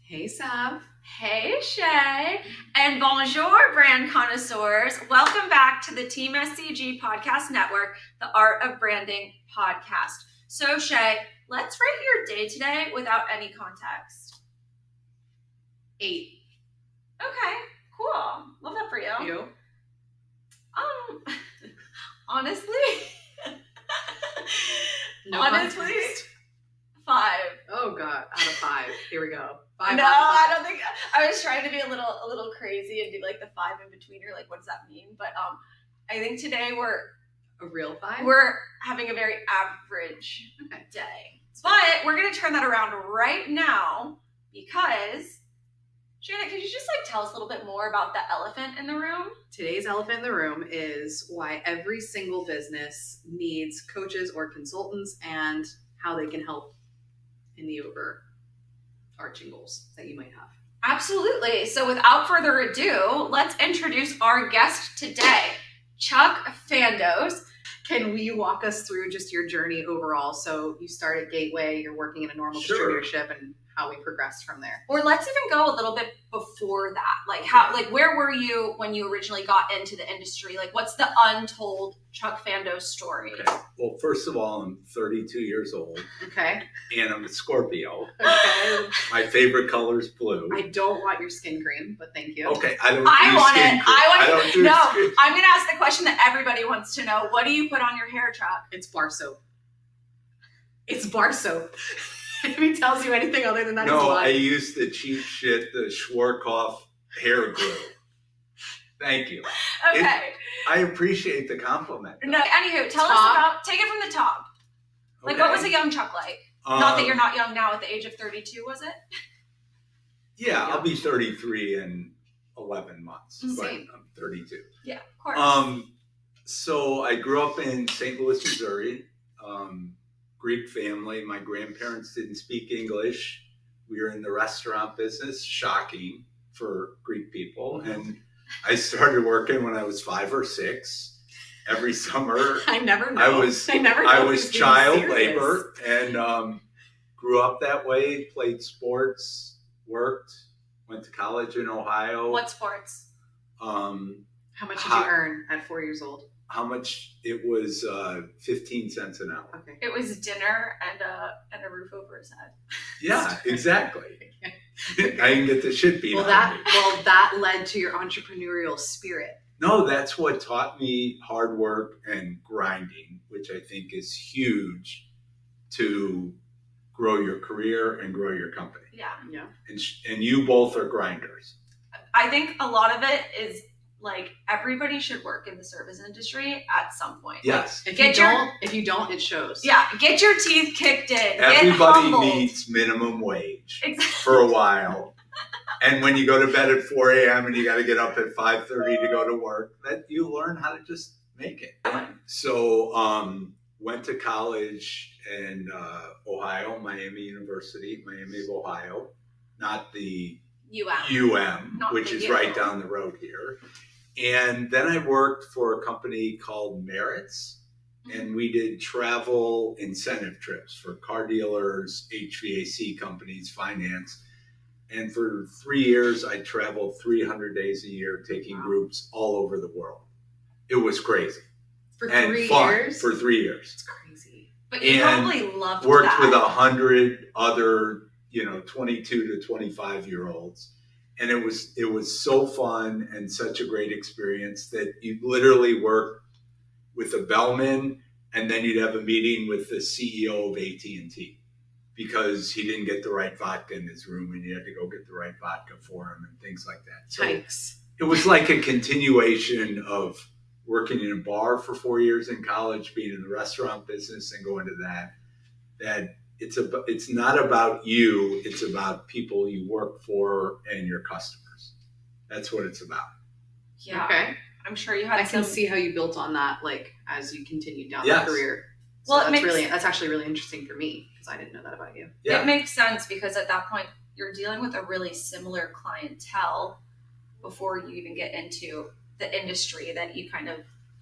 Hey, Sav. Hey, Shay. And bonjour, brand connoisseurs. Welcome back to the TEAM SCG Podcast Network, the Art of Branding podcast. So, Shay, let's rate your day today without any context. 8. Okay, cool. Love that for you. You? Honestly, No honestly, context. 5. Oh, God. Out of 5. Here we go. 5 No, out of 5. I don't think. I was trying to be a little crazy and do like the 5 in betweener. Like, what does that mean? But I think today A real 5? we're having a very average day. But we're gonna turn that around right now because Shannon, could you just tell us a little bit more about the elephant in the room? Today's elephant in the room is why every single business needs coaches or consultants and how they can help in the overarching goals that you might have. Absolutely. So without further ado, let's introduce our guest today, Chuck Fandos. Can we walk us through just your journey overall? So you start at Gateway, you're working in a normal distributorship, and how we progressed from there. Or let's even go a little bit before that. Where were you when you originally got into the industry? What's the untold Chuck Fandos story? Okay. Well, first of all, I'm 32 years old. Okay. And I'm a Scorpio. Okay. My favorite color is blue. I don't want your skin cream, but thank you. Okay, I don't I do want skin it. cream. I don't want do it. No, skin- I'm going to ask the question that everybody wants to know. What do you put on your hair, Chuck? It's bar soap. It's bar soap. If he tells you anything other than that, he's No, I lying. use the cheap shit, the Schwarzkopf hair glue. Thank you. Okay. I appreciate the compliment. No, anywho, tell us about, take it from the top. Okay. What was a young Chuck like? Not that you're not young now at the age of 32, was it? Yeah, I'll be 33 in 11 months. But Same. I'm 32. Yeah, of course. So I grew up in St. Louis, Missouri. Greek family. My grandparents didn't speak English. We were in the restaurant business, shocking for Greek people. And I started working when I was 5 or 6. Every summer, I never know. I was child labor and grew up that way, played sports, worked, went to college in Ohio. What sports? How much did you earn at 4 years old? How much? It was 15 cents an hour. Okay. It was dinner and a roof over his head. Yeah, exactly. I didn't get the shit beat out of me. That led to your entrepreneurial spirit. No, that's what taught me hard work and grinding, which I think is huge to grow your career and grow your company. Yeah. And you both are grinders. I think a lot of it is everybody should work in the service industry at some point. Yes. If you don't, it shows. Yeah, get your teeth kicked in. Everybody needs minimum wage for a while. And when you go to bed at 4 a.m. and you got to get up at 5:30 to go to work, that you learn how to just make it. So went to college in Ohio, Miami University, Miami of Ohio, not the UM, which is right down the road here. And then I worked for a company called Merritt's, and we did travel incentive trips for car dealers, HVAC companies, finance. And for 3 years, I traveled 300 days a year, taking groups all over the world. It was crazy. For and 3 fun years? For 3 years. It's crazy. But you probably loved worked that. with 100 other, 22 to 25-year-olds. And it was so fun and such a great experience that you literally work with a bellman, and then you'd have a meeting with the CEO of AT&T because he didn't get the right vodka in his room, and you had to go get the right vodka for him and things like that. So Yikes. it was like a continuation of working in a bar for 4 years in college, being in the restaurant business and going to that it's not about you, it's about people you work for and your customers. That's what it's about. Yeah. Okay. I'm sure you had I can see how you built on that, as you continued down Yes. the career. So Well, that's actually really interesting for me because I didn't know that about you. Yeah. It makes sense because at that point you're dealing with a really similar clientele before you even get into the industry that you kind of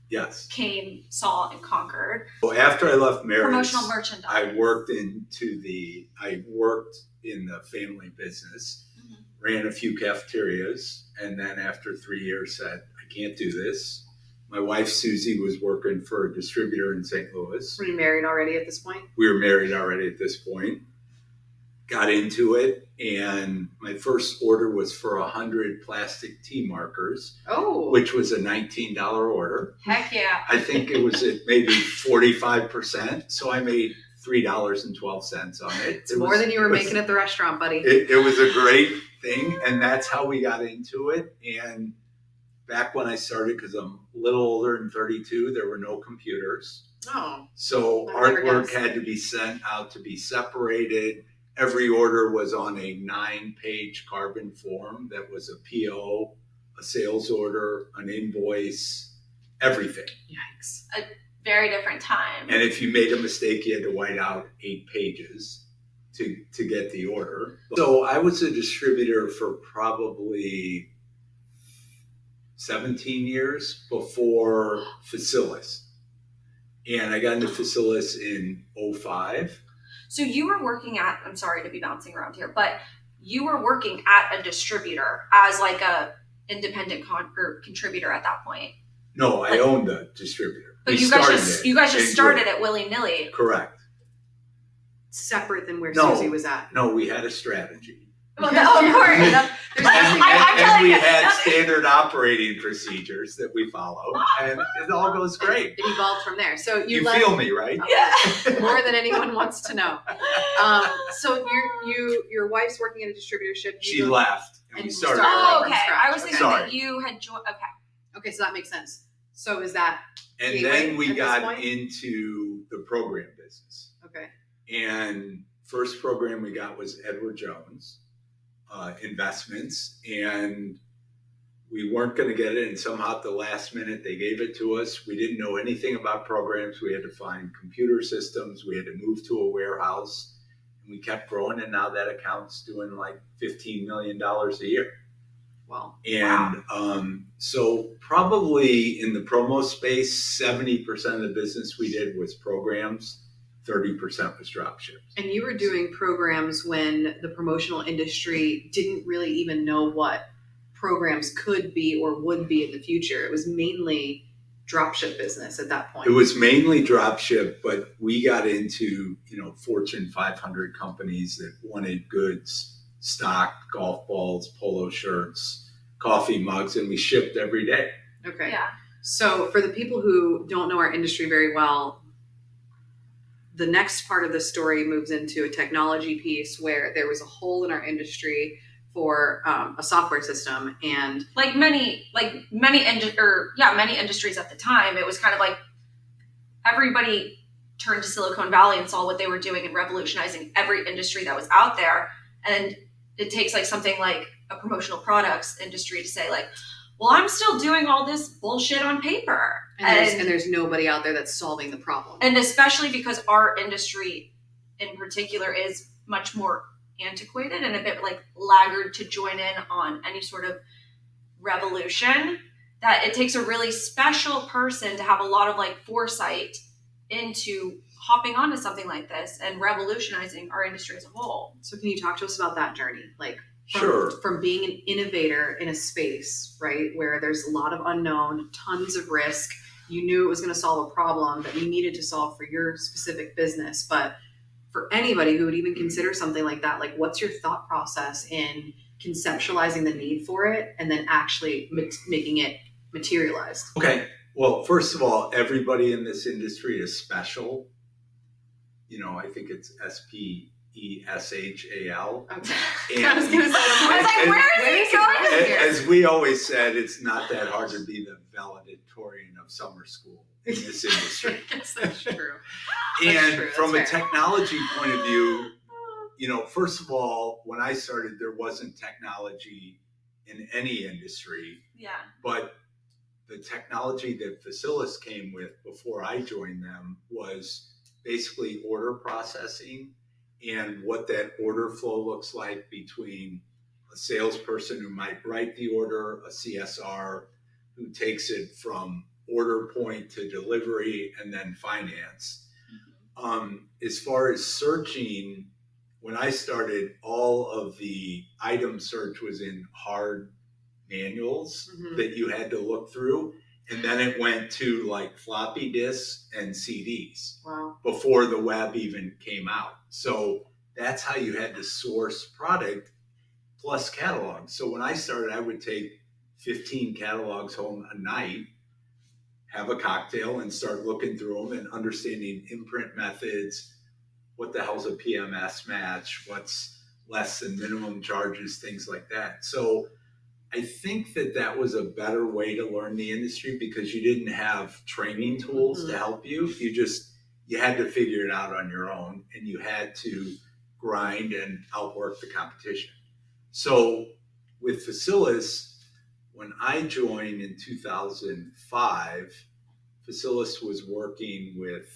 Yes. came, saw, and conquered. So after I left Merritt's, Promotional merchandise. I worked in the family business. ran a few cafeterias, and then after 3 years said, I can't do this. My wife, Susie, was working for a distributor in St. Louis. Were you married already at this point? We were married already at this point. Got into it, and my first order was for 100 plastic T markers, which was a $19 order. Heck yeah. I think it was at maybe 45%, so I made $3.12 on it. It's more than you were making at the restaurant, buddy. It was a great thing, and that's how we got into it. And back when I started, because I'm a little older than 32, there were no computers. Oh. So artwork had to be sent out to be separated. Every order was on a 9-page carbon form that was a PO, a sales order, an invoice, everything. Yikes. A very different time. And if you made a mistake, you had to white out 8 pages to get the order. So I was a distributor for probably 17 years before Facilis. And I got into Facilis in 2005. So you were working at, I'm sorry to be bouncing around here, but you were working at a distributor as like a independent contributor at that point. No, I owned the distributor. But you guys just started it willy-nilly. Correct. Separate than where Susie was at. No, we had a strategy. Well, no, of course. And we had standard operating procedures that we followed, and it all goes great. It evolved from there. So you feel me, right? Yeah. More than anyone wants to know. So your wife's working in a distributorship. She left, and we started. Oh, okay. I was thinking that you had joined. Okay. Okay, so that makes sense. So is that? And then we got into the program business. Okay. And first program we got was Edward Jones. Investments, and we weren't going to get it, and somehow at the last minute they gave it to us. We didn't know anything about programs. We had to find computer systems. We had to move to a warehouse, and we kept growing, and now that account's doing like $15 million a year. Wow. And so probably in the promo space, 70% of the business we did was programs. 30% was dropships. And you were doing programs when the promotional industry didn't really even know what programs could be or would be in the future. It was mainly dropship business at that point. It was mainly dropship, but we got into, Fortune 500 companies that wanted goods, stock, golf balls, polo shirts, coffee mugs, and we shipped every day. Okay. Yeah. So for the people who don't know our industry very well, the next part of the story moves into a technology piece where there was a hole in our industry for a software system, and many industries at the time, it was kind of like everybody turned to Silicon Valley and saw what they were doing and revolutionizing every industry that was out there. And it takes like something like a promotional products industry to say like, well, I'm still doing all this bullshit on paper. And there's nobody out there that's solving the problem. And especially because our industry in particular is much more antiquated and a bit like laggard to join in on any sort of revolution, that it takes a really special person to have a lot of like foresight into hopping onto something like this and revolutionizing our industry as a whole. So can you talk to us about that journey? Sure. From being an innovator in a space, right, where there's a lot of unknown, tons of risk. You knew it was going to solve a problem that you needed to solve for your specific business. But for anybody who would even consider something like that, like what's your thought process in conceptualizing the need for it and then actually making it materialized? Okay. Well, first of all, everybody in this industry is special. I think it's SPESHAL. Okay. And I was like, where is he going? As we always said, it's not that hard to be the valedictorian of summer school in this industry. Yes, that's true. And from a fair. technology point of view, first of all, when I started, there wasn't technology in any industry. Yeah. But the technology that Facilis came with before I joined them was basically order processing and what that order flow looks like between a salesperson who might write the order, a CSR who takes it from order point to delivery, and then finance. As far as searching, when I started, all of the item search was in hard manuals that you had to look through. And then it went to like floppy disks and CDs before the web even came out. So that's how you had to source product plus catalogs. So when I started, I would take 15 catalogs home a night, have a cocktail, and start looking through them and understanding imprint methods. What the hell's a PMS match? What's less than minimum charges? Things like that. So I think that was a better way to learn the industry because you didn't have training tools to help you. You had to figure it out on your own, and you had to grind and outwork the competition. So with Facilis, when I joined in 2005, Facilis was working with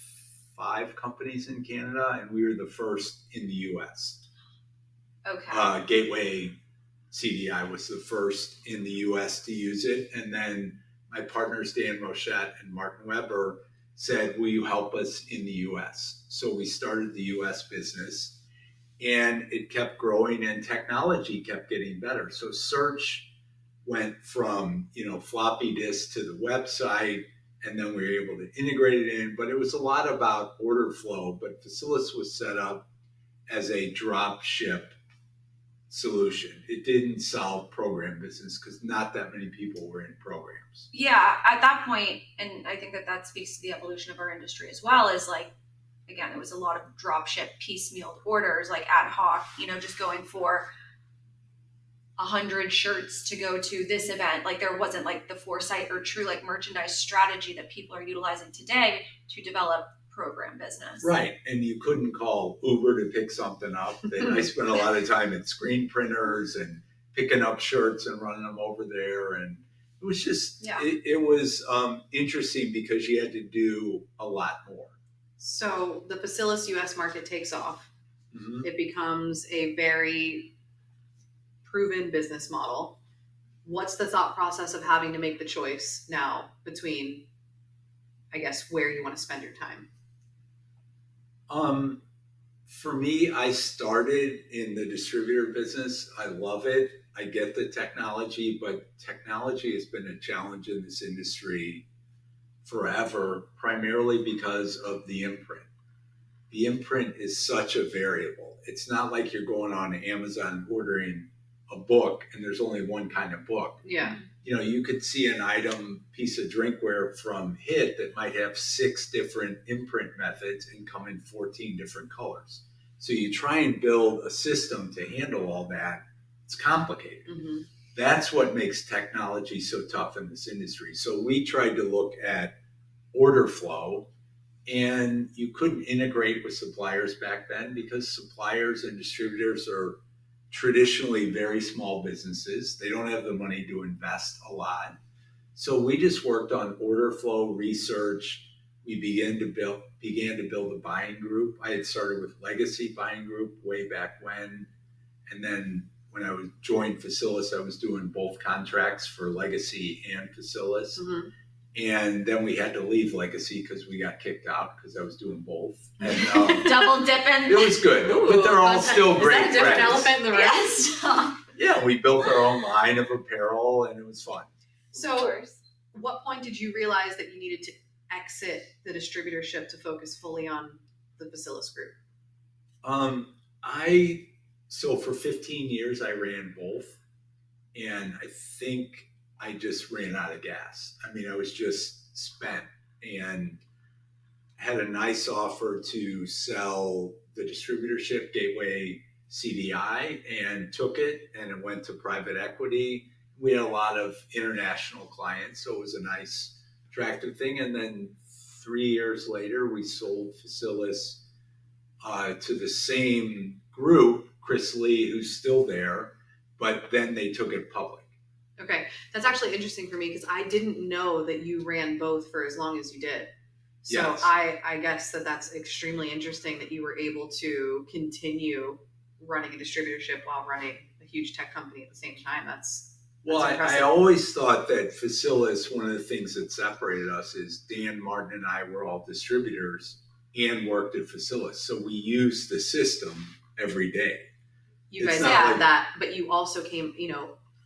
5 companies in Canada, and we were the first in the US. Okay. Gateway CDI was the first in the US to use it. And then my partners, Dan Rochette and Martin Weber, said, will you help us in the US? So we started the US business, and it kept growing and technology kept getting better. So search went from, floppy disk to the website, and then we were able to integrate it in. But it was a lot about order flow. But Facilis was set up as a drop ship solution. It didn't solve program business because not that many people were in programs. Yeah, at that point, and I think that speaks to the evolution of our industry as well, is like, again, it was a lot of drop ship piecemeal orders, like ad hoc, just going for 100 shirts to go to this event. Like there wasn't like the foresight or true like merchandise strategy that people are utilizing today to develop program business. Right. And you couldn't call Uber to pick something up. And I spent a lot of time at screen printers and picking up shirts and running them over there. And it was just, it was interesting because you had to do a lot more. So the Facilis US market takes off. It becomes a very proven business model. What's the thought process of having to make the choice now between, I guess, where you want to spend your time? For me, I started in the distributor business. I love it. I get the technology, but technology has been a challenge in this industry forever, primarily because of the imprint. The imprint is such a variable. It's not like you're going on Amazon ordering a book and there's only one kind of book. Yeah. You could see an item, piece of drinkware from HIT that might have 6 different imprint methods and come in 14 different colors. So you try and build a system to handle all that. It's complicated. That's what makes technology so tough in this industry. So we tried to look at order flow, and you couldn't integrate with suppliers back then because suppliers and distributors are traditionally very small businesses. They don't have the money to invest a lot. So we just worked on order flow research. We began to build a buying group. I had started with Legacy Buying Group way back when. And then when I joined Facilis, I was doing both contracts for Legacy and Facilis. And then we had to leave Legacy because we got kicked out because I was doing both. And, double dipping. It was good, but they're all still great is that a different friends. elephant in the room? Yes. Yeah, we built our own line of apparel, and it was fun. So, what point did you realize that you needed to exit the distributorship to focus fully on the Facilis group? So for 15 years, I ran both, and I think I just ran out of gas. I mean, I was just spent and had a nice offer to sell the distributorship Gateway CDI and took it, and it went to private equity. We had a lot of international clients, so it was a nice, attractive thing. And then 3 years later, we sold Facilis to the same group, Chris Lee, who's still there, but then they took it public. Okay, that's actually interesting for me because I didn't know that you ran both for as long as you did. So Yes. I guess that's extremely interesting that you were able to continue running a distributorship while running a huge tech company at the same time. That's Well, I always thought that Facilis, one of the things that separated us is Dan, Martin, and I were all distributors and worked at Facilis. So we used the system every day. You It's guys not had like- that, but you also came,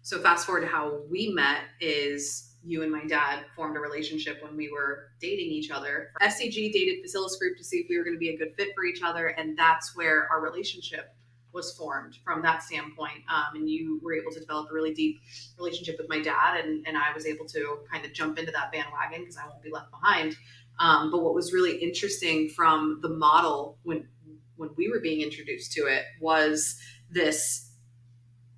so fast forward to how we met is you and my dad formed a relationship when we were dating each other. SCG dated Facilis Group to see if we were going to be a good fit for each other, and that's where our relationship was formed from that standpoint. And you were able to develop a really deep relationship with my dad, and I was able to kind of jump into that bandwagon because I won't be left behind. But what was really interesting from the model when we were being introduced to it was this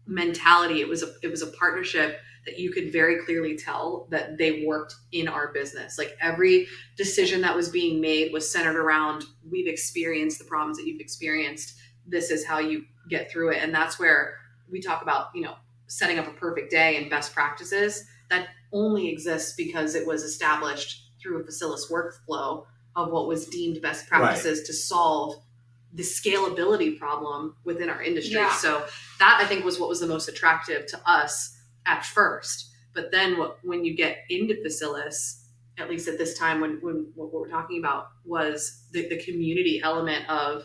mentality. It was a partnership that you could very clearly tell that they worked in our business. Like every decision that was being made was centered around, we've experienced the problems that you've experienced. This is how you get through it. And that's where we talk about, setting up a perfect day and best practices. That only exists because it was established through a Facilis workflow of what was deemed best practices to solve the scalability problem within our industry. Yeah. So that I think was what was the most attractive to us at first. But then when you get into Facilis, at least at this time when what we're talking about was the community element of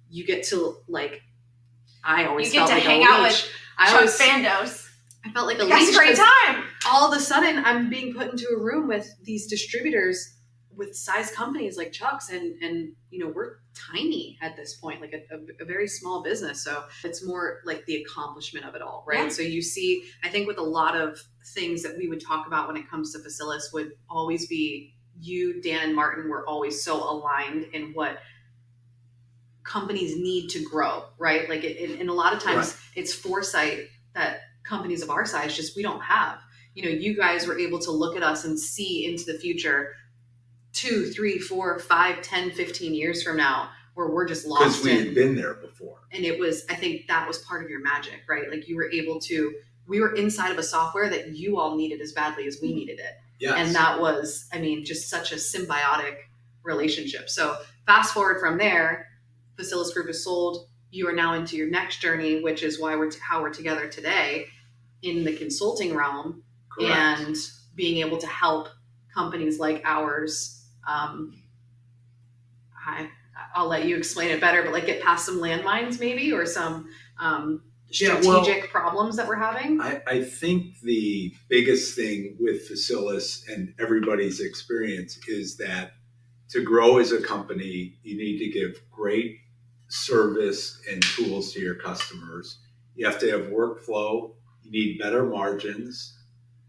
you get to I always felt like hang a out leech. with Fandos. I felt like a That's leech. a great 'Cause time. all of a sudden I'm being put into a room with these distributors with size companies like Chuck's and we're tiny at this point, like a very small business. So it's more like the accomplishment of it all, right? Yeah. So you see, I think with a lot of things that we would talk about when it comes to Facilis would always be you, Dan, and Martin were always so aligned in what companies need to grow, right? Like and a lot of times it's foresight that companies of our size we don't have. You guys were able to look at us and see into the future 2, 3, 4, 5, 10, 15 years from now, where we're just lost Because we had been there before. And I think that was part of your magic, right? Like you were able to, we were inside of a software that you all needed as badly as we needed it. Yes. And that was, just such a symbiotic relationship. So fast forward from there, Facilis Group is sold. You are now into your next journey, which is why how we're together today in the consulting realm. Correct. And being able to help companies like ours. I'll let you explain it better, but get past some landmines maybe, or some strategic problems that we're having. I think the biggest thing with Facilis and everybody's experience is that to grow as a company, you need to give great service and tools to your customers. You have to have workflow. You need better margins,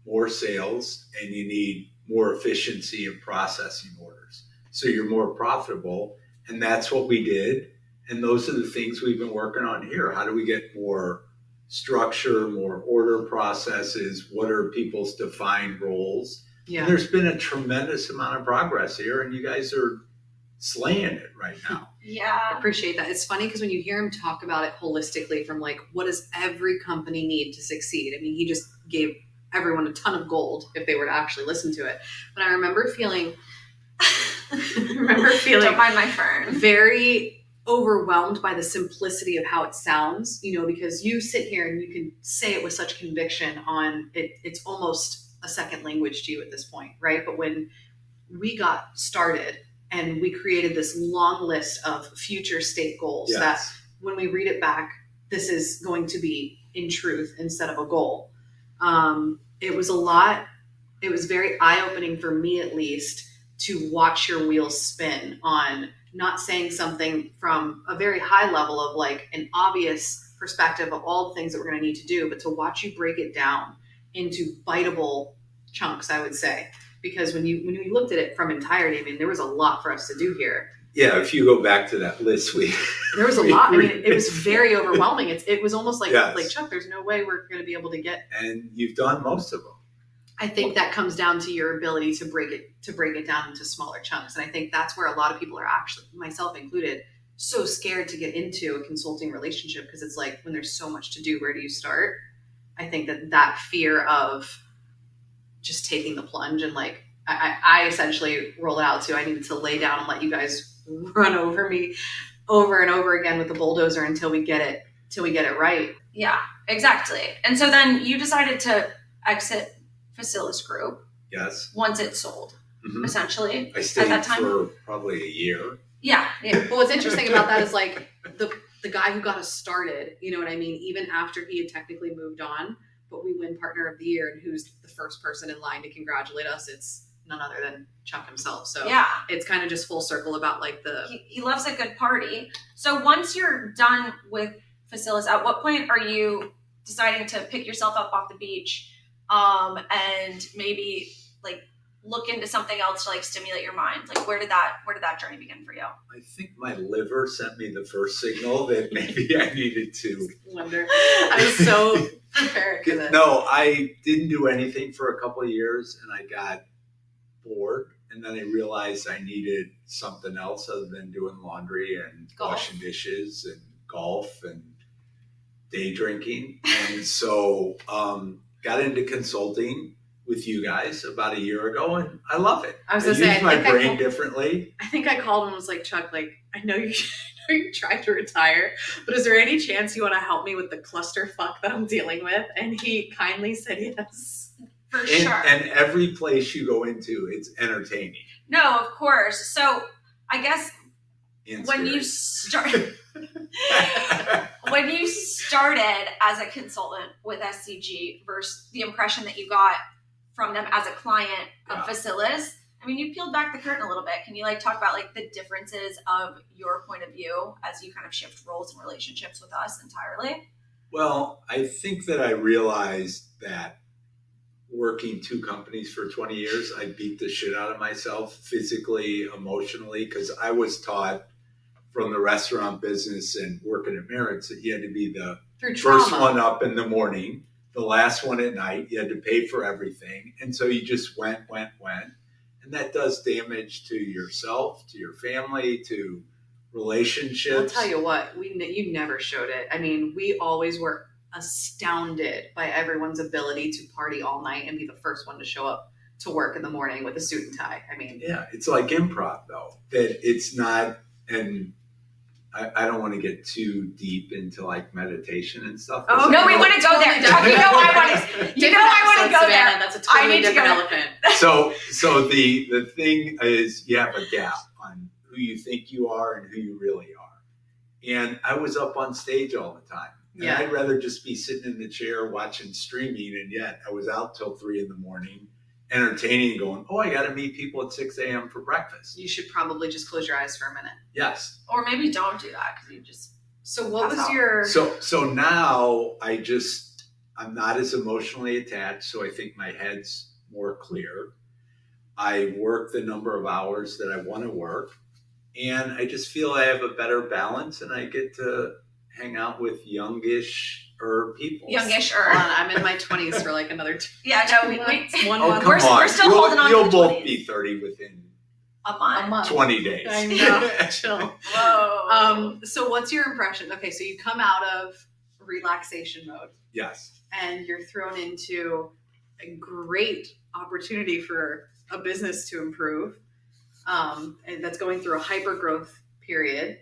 more sales, and you need more efficiency in processing orders. So you're more profitable. And that's what we did. And those are the things we've been working on here. How do we get more structure, more order processes? What are people's defined roles? Yeah. And there's been a tremendous amount of progress here, and you guys are slaying it right now. Yeah. I appreciate that. It's funny because when you hear him talk about it holistically from what does every company need to succeed? He just gave everyone a ton of gold if they were to actually listen to it. But I remember feeling Don't mind my fern. very overwhelmed by the simplicity of how it sounds, because you sit here and you can say it with such conviction on it. It's almost a second language to you at this point, right? But when we got started and we created this long list of future state goals that when we read it back, this is going to be in truth instead of a goal. It was a lot. It was very eye-opening for me, at least, to watch your wheels spin on not saying something from a very high level of an obvious perspective of all the things that we're going to need to do, but to watch you break it down into biteable chunks, I would say. Because when you looked at it from entirety, there was a lot for us to do here. Yeah, if you go back to that list, there was a lot. It was very overwhelming. It was almost like Chuck, there's no way we're going to be able to get. And you've done most of them. I think that comes down to your ability to break it down into smaller chunks. And I think that's where a lot of people are actually, myself included, so scared to get into a consulting relationship because it's when there's so much to do, where do you start? I think that fear of just taking the plunge and I essentially rolled out to I needed to lay down and let you guys run over me over and over again with the bulldozer until we get it right. Yeah, exactly. And so then you decided to exit Facilis Group. Yes. Once it's sold, I stayed at that time for probably a year. Yeah. But what's interesting about that is the the guy who got us started, you know what I mean? Even after he had technically moved on, but we win Partner of the Year, and who's the first person in line to congratulate us? It's none other than Chuck himself. So Yeah. it's kind of just full circle about like He loves a good party. So once you're done with Facilis, at what point are you deciding to pick yourself up off the beach and maybe like look into something else to like stimulate your mind? Like where did that journey begin for you? I think my liver sent me the first signal that maybe I needed to. wonder. I was so prepared for this. No, I didn't do anything for a couple of years, and I got bored, and then I realized I needed something else other than doing laundry and washing dishes and golf and day drinking. And so got into consulting with you guys about a year ago, and I love it. I was I gonna say, use my brain differently. I think I called and was like, Chuck, like, I know you tried to retire, but is there any chance you want to help me with the clusterfuck that I'm dealing with? And he kindly said yes. For sure. And every place you go into, it's entertaining. No, of course. So I guess And when you started as a consultant with SCG versus the impression that you got from them as a client of Facilis, I mean, you peeled back the curtain a little bit. Can you like talk about like the differences of your point of view as you kind of shift roles and relationships with us entirely? Well, I think that I realized that working two companies for 20 years, I beat the shit out of myself physically, emotionally, because I was taught from the restaurant business and working at Merritt's that you had to be the first one up in the morning, the last one at night. You had to pay for everything. And so you just went. And that does damage to yourself, to your family, to relationships. I'll tell you what, you never showed it. I mean, we always were astounded by everyone's ability to party all night and be the first one to show up to work in the morning with a suit and tie. I mean, yeah, it's like improv though, that it's not, and I don't want to get too deep into like meditation and stuff. Oh no, we want to go there. You know I want to go there. That's a totally different elephant. So the thing is, you have a gap on who you think you are and who you really are. And I was up on stage all the time. And I'd rather just be sitting in the chair watching streaming, and yet I was out till 3 a.m, entertaining and going, oh, I got to meet people at 6 a.m. for breakfast. You should probably just close your eyes for a minute. Yes. Or maybe don't do that because you just. So what was your? So now I'm not as emotionally attached. So I think my head's more clear. I work the number of hours that I want to work, and I just feel I have a better balance, and I get to hang out with youngish-er people. Youngish-er. I'm in my 20s for like another 2 months. 1 month. month. We're still holding on. You'll both be 30 within a month. 20 days. I know. Chill. Whoa. So what's your impression? Okay, so you come out of relaxation mode. Yes. And you're thrown into a great opportunity for a business to improve. And that's going through a hyper growth period.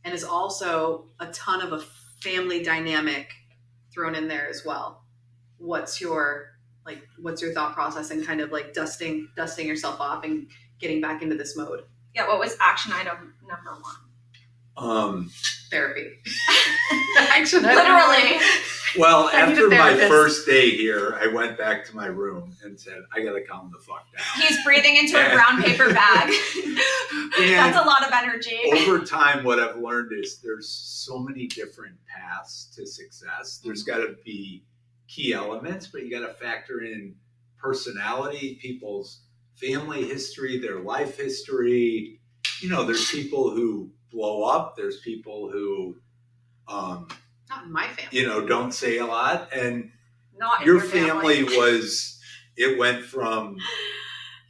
And is also a ton of a family dynamic thrown in there as well. What's your thought process and kind of like dusting yourself off and getting back into this mode? Yeah, what was action item number 1? Therapy. Action item. Literally. Well, after my first day here, I went back to my room and said, I got to calm the fuck down. He's breathing into a brown paper bag. That's a lot of energy. Over time, what I've learned is there's so many different paths to success. There's got to be key elements, but you got to factor in personality, people's family history, their life history. You know, there's people who blow up. There's people who, not in my family. You know, don't say a lot. And not your family it went from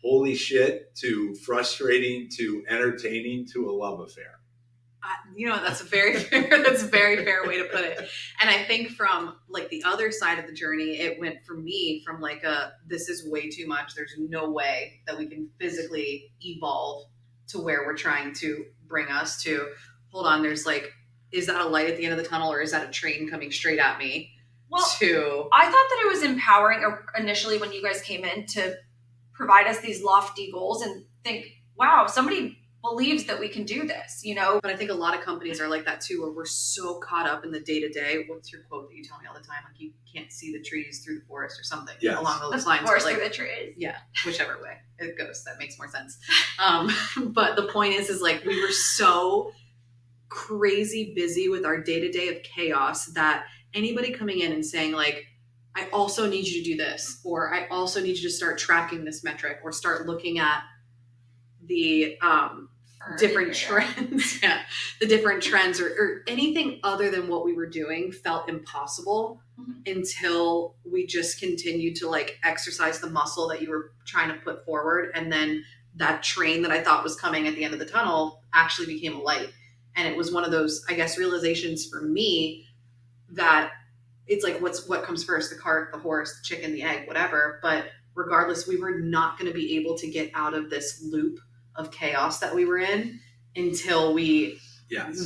holy shit to frustrating to entertaining to a love affair. That's a very fair way to put it. And I think from like the other side of the journey, it went for me from like this is way too much. There's no way that we can physically evolve to where we're trying to bring us to. Hold on, there's like, is that a light at the end of the tunnel, or is that a train coming straight at me? Well, I thought that it was empowering initially when you guys came in to provide us these lofty goals and think, wow, somebody believes that we can do this, you know? But I think a lot of companies are like that too, where we're so caught up in the day to day. What's your quote that you tell me all the time? Like, you can't see the trees through the forest or something along those lines. The forest like, through the trees. Yeah, whichever way it goes, that makes more sense. But the point is like, we were so crazy busy with our day to day of chaos that anybody coming in and saying like, I also need you to do this, or I also need you to start tracking this metric, or start looking at the different trends, the different trends, or anything other than what we were doing felt impossible until we just continued to like exercise the muscle that you were trying to put forward. And then that train that I thought was coming at the end of the tunnel actually became a light. And it was one of those, I guess, realizations for me that it's like, what comes first, the cart, the horse, the chicken, the egg, whatever. But regardless, we were not going to be able to get out of this loop of chaos that we were in until we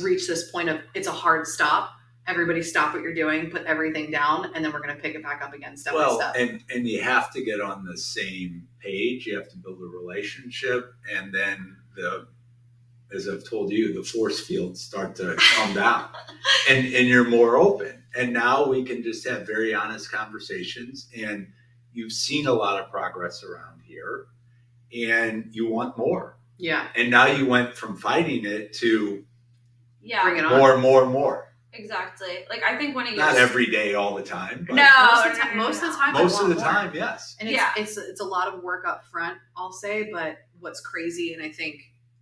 reach this point of, it's a hard stop. Everybody stop what you're doing, put everything down, and then we're going to pick it back up again step by step. And you have to get on the same page. You have to build a relationship, and then as I've told you, the force fields start to calm down, and you're more open. And now we can just have very honest conversations, and you've seen a lot of progress around here, and you want more. Yeah. And now you went from fighting it to bring it on. More. Exactly. Like, I think when it not every day, all the time. But most of the time. Most of the time, yes. And it's a lot of work up front, I'll say. But what's crazy, and I think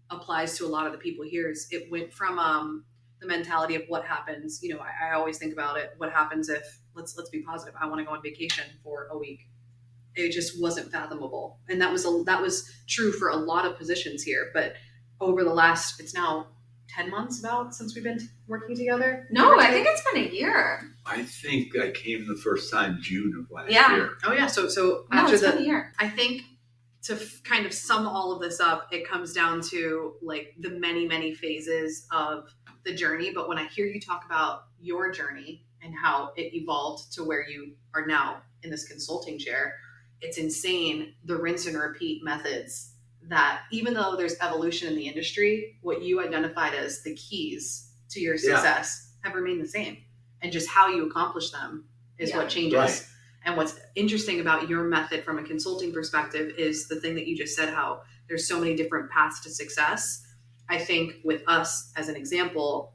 applies to a lot of the people here, is it went from the mentality of what happens. You know, I always think about it. What happens if, let's be positive, I want to go on vacation for a week. It just wasn't fathomable. And that was true for a lot of positions here. But over the last, it's now 10 months about since we've been working together. No, I think it's been a year. I think I came the first time June of last year. Oh yeah. So no, after it's been a year. I think to kind of sum all of this up, it comes down to like the many, many phases of the journey. But when I hear you talk about your journey and how it evolved to where you are now in this consulting chair, it's insane, the rinse and repeat methods that, even though there's evolution in the industry, what you identified as the keys to your success have remained the same. And just how you accomplish them is what changes. Right. And what's interesting about your method from a consulting perspective is the thing that you just said, how there's so many different paths to success. I think with us, as an example,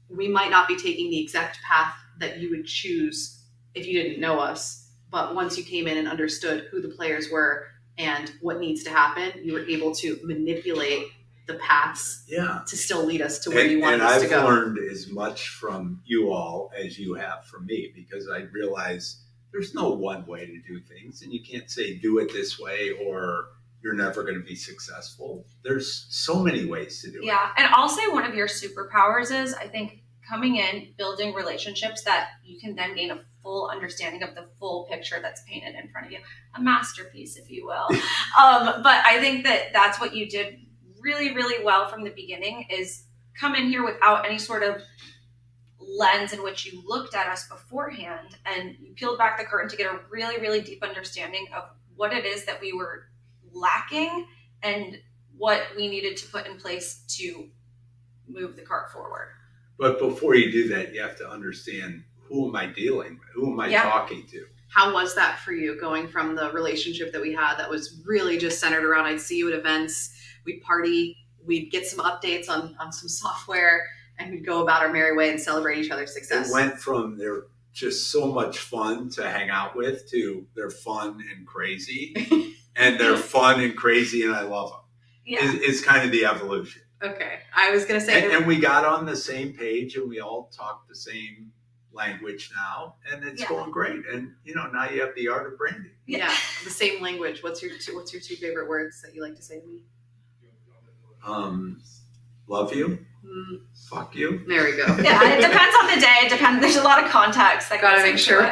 we might not be taking the exact path that you would choose if you didn't know us. But once you came in and understood who the players were and what needs to happen, you were able to manipulate the paths to still lead us to where you wanted us to go. And I've learned as much from you all as you have from me, because I realize there's no one way to do things, and you can't say do it this way or you're never going to be successful. There's so many ways to do it. Yeah, and I'll say one of your superpowers is, I think, coming in, building relationships that you can then gain a full understanding of the full picture that's painted in front of you. A masterpiece, if you will. But I think that that's what you did really, really well from the beginning, is come in here without any sort of lens in which you looked at us beforehand, and you peeled back the curtain to get a really, really deep understanding of what it is that we were lacking and what we needed to put in place to move the cart forward. But before you do that, you have to understand, who am I dealing with? Who am I talking to? How was that for you, going from the relationship that we had that was really just centered around, I'd see you at events, we'd party, we'd get some updates on some software, and we'd go about our merry way and celebrate each other's success. It went from they're just so much fun to hang out with to they're fun and crazy. And they're fun and crazy and I love them. Yeah. Is kind of the evolution. Okay. I was going to say. And we got on the same page and we all talk the same language now, and it's going great. And, now you have the art of branding. Yeah. The same language. What's your two favorite words that you like to say to me? Love you. Fuck you. There we go. Yeah. It depends on the day. It depends. There's a lot of context that gotta make sure.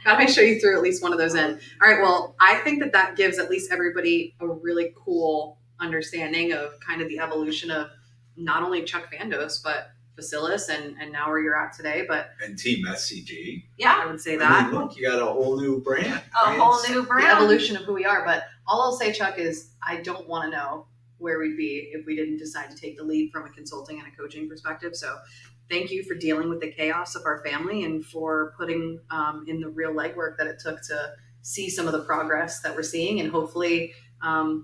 Gotta make sure you threw at least one of those in. All right. Well, I think that gives at least everybody a really cool understanding of kind of the evolution of not only Chuck Fandos, but Facilis and now where you're at today, and Team SCG. Yeah, I would say that. Look, you got a whole new brand. A whole new brand. The evolution of who we are. But all I'll say, Chuck, is I don't want to know where we'd be if we didn't decide to take the lead from a consulting and a coaching perspective. So thank you for dealing with the chaos of our family and for putting in the real legwork that it took to see some of the progress that we're seeing. And hopefully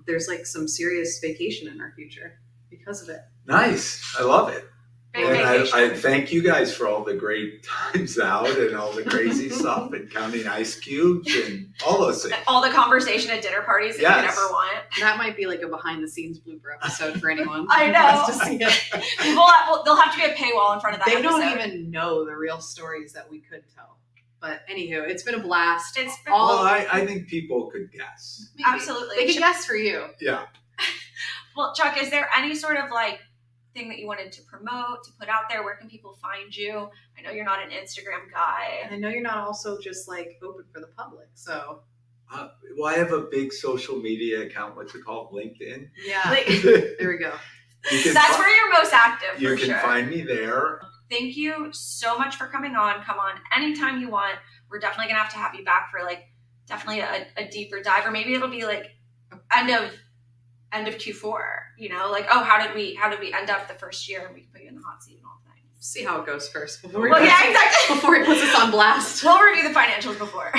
there's like some serious vacation in our future because of it. Nice. I love it. Big And vacation. I thank you guys for all the great times out and all the crazy stuff and counting ice cubes and all those things. All the conversation at dinner parties that you could Yes. ever want. That might be like a behind the scenes blooper episode for anyone I who know. wants to see it. They'll have to be a paywall in front of that They episode. don't even know the real stories that we could tell. But anywho, it's been a blast. It's been Well, I think people could guess. Maybe. Absolutely. They can guess for you. Yeah. Well, Chuck, is there any sort of like thing that you wanted to promote, to put out there? Where can people find you? I know you're not an Instagram guy. And I know you're not also just like open for the public. So Well, I have a big social media account. What's it called? LinkedIn. yeah, Like, there we go. You can that's fi- where you're most active, you for can sure. find me there. Thank you so much for coming on. Come on anytime you want. We're definitely gonna have you back for like definitely a deeper dive, or maybe it'll be like end of Q4. You know, like, oh, how did we end up the first year, and we can put you in the hot seat and all things. See how it goes first before Well, yeah, exactly. before he puts us on blast. We'll review the financials before.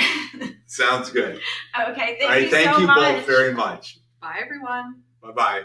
Sounds good. Okay, All right, thank thank you so you much. both very much. Bye, everyone. Bye-bye.